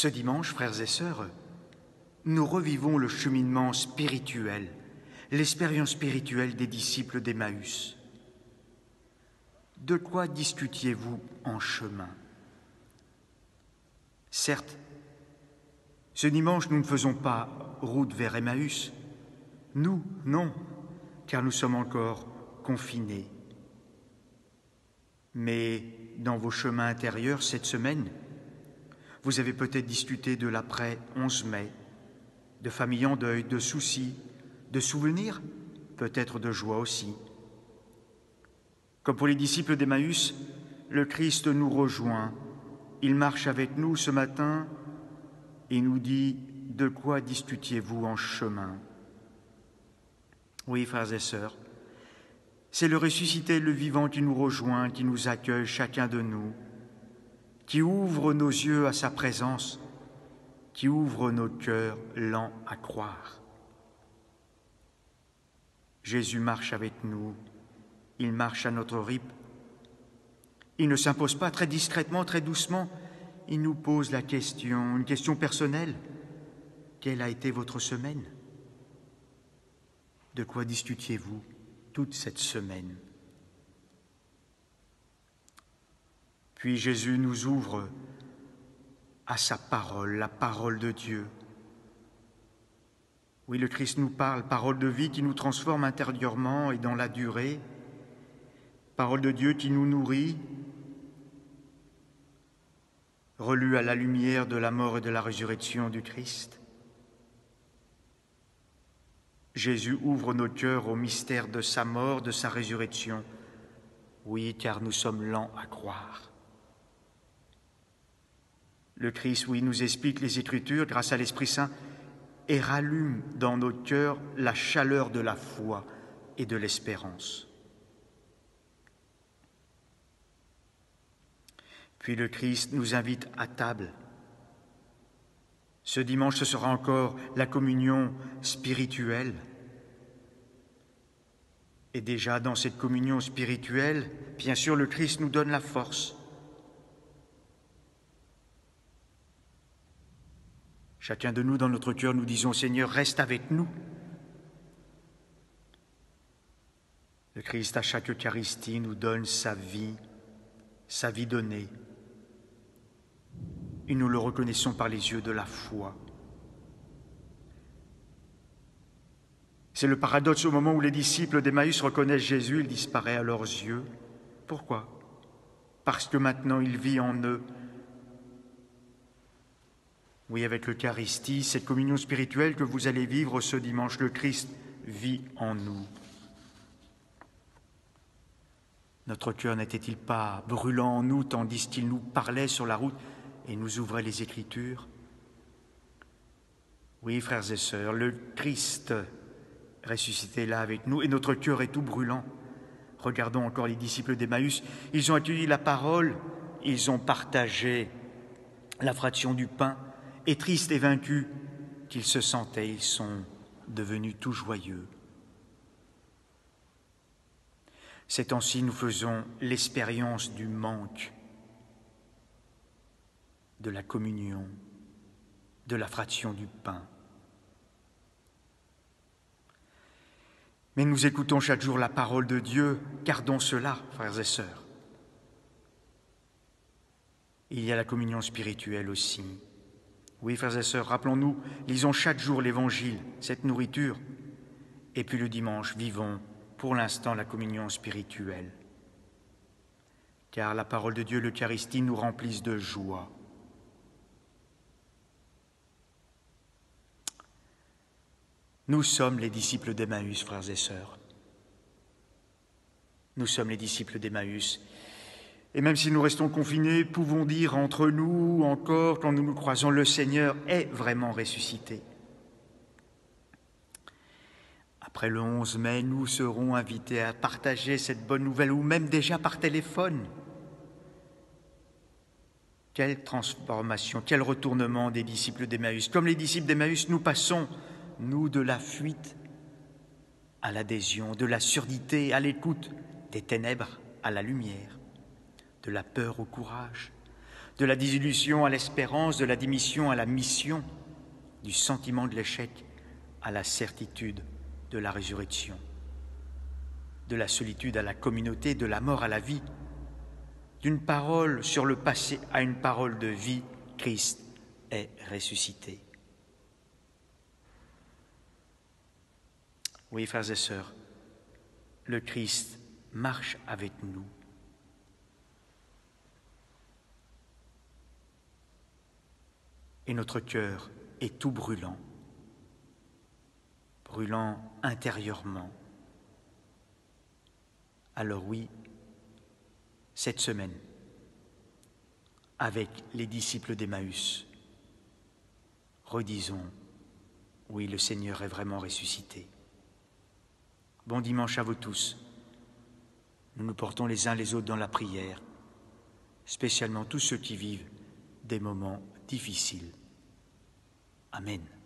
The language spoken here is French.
Ce dimanche, frères et sœurs, nous revivons le cheminement spirituel, l'expérience spirituelle des disciples d'Emmaüs. De quoi discutiez-vous en chemin? Certes, ce dimanche, nous ne faisons pas route vers Emmaüs. Nous, non, car nous sommes encore confinés. Mais dans vos chemins intérieurs cette semaine, vous avez peut-être discuté de l'après 11 mai, de famille en deuil, de soucis, de souvenirs, peut-être de joie aussi. Comme pour les disciples d'Emmaüs, le Christ nous rejoint. Il marche avec nous ce matin et nous dit « De quoi discutiez-vous en chemin ?» Oui, frères et sœurs, c'est le ressuscité, le vivant qui nous rejoint, qui nous accueille chacun de nous, qui ouvre nos yeux à sa présence, qui ouvre nos cœurs lents à croire. Jésus marche avec nous, il marche à notre rythme. Il ne s'impose pas très discrètement, très doucement, il nous pose la question, une question personnelle. Quelle a été votre semaine? De quoi discutiez-vous toute cette semaine? Puis Jésus nous ouvre à sa parole, la parole de Dieu. Oui, le Christ nous parle, parole de vie qui nous transforme intérieurement et dans la durée, parole de Dieu qui nous nourrit, relue à la lumière de la mort et de la résurrection du Christ. Jésus ouvre nos cœurs au mystère de sa mort, de sa résurrection. Oui, car nous sommes lents à croire. Le Christ, oui, nous explique les Écritures grâce à l'Esprit Saint et rallume dans nos cœurs la chaleur de la foi et de l'espérance. Puis le Christ nous invite à table. Ce dimanche, ce sera encore la communion spirituelle. Et déjà dans cette communion spirituelle, bien sûr, le Christ nous donne la force. Chacun de nous, dans notre cœur, nous disons « Seigneur, reste avec nous ». Le Christ, à chaque Eucharistie, nous donne sa vie donnée. Et nous le reconnaissons par les yeux de la foi. C'est le paradoxe au moment où les disciples d'Emmaüs reconnaissent Jésus, il disparaît à leurs yeux. Pourquoi? Parce que maintenant il vit en eux. Oui, avec l'Eucharistie, cette communion spirituelle que vous allez vivre ce dimanche, le Christ vit en nous. Notre cœur n'était-il pas brûlant en nous tandis qu'il nous parlait sur la route et nous ouvrait les Écritures? Oui, frères et sœurs, le Christ ressuscité est là avec nous et notre cœur est tout brûlant. Regardons encore les disciples d'Emmaüs. Ils ont accueilli la parole, ils ont partagé la fraction du pain et tristes et vaincus qu'ils se sentaient, ils sont devenus tout joyeux. Ces temps-ci, nous faisons l'expérience du manque, de la communion, de la fraction du pain. Mais nous écoutons chaque jour la parole de Dieu, gardons cela, frères et sœurs. Il y a la communion spirituelle aussi. Oui, frères et sœurs, rappelons-nous, lisons chaque jour l'Évangile, cette nourriture, et puis le dimanche, vivons pour l'instant la communion spirituelle. Car la parole de Dieu, l'Eucharistie, nous remplissent de joie. Nous sommes les disciples d'Emmaüs, frères et sœurs. Nous sommes les disciples d'Emmaüs. Et même si nous restons confinés, pouvons dire entre nous encore, quand nous nous croisons, le Seigneur est vraiment ressuscité. Après le 11 mai, nous serons invités à partager cette bonne nouvelle, ou même déjà par téléphone. Quelle transformation, quel retournement des disciples d'Emmaüs. Comme les disciples d'Emmaüs, nous passons, nous, de la fuite à l'adhésion, de la surdité à l'écoute, des ténèbres à la lumière, de la peur au courage, de la désillusion à l'espérance, de la démission à la mission, du sentiment de l'échec à la certitude de la résurrection, de la solitude à la communauté, de la mort à la vie, d'une parole sur le passé à une parole de vie. Christ est ressuscité. Oui, frères et sœurs, le Christ marche avec nous. Et notre cœur est tout brûlant, brûlant intérieurement. Alors oui, cette semaine, avec les disciples d'Emmaüs, redisons, oui, le Seigneur est vraiment ressuscité. Bon dimanche à vous tous. Nous nous portons les uns les autres dans la prière, spécialement tous ceux qui vivent des moments difficiles. Amen.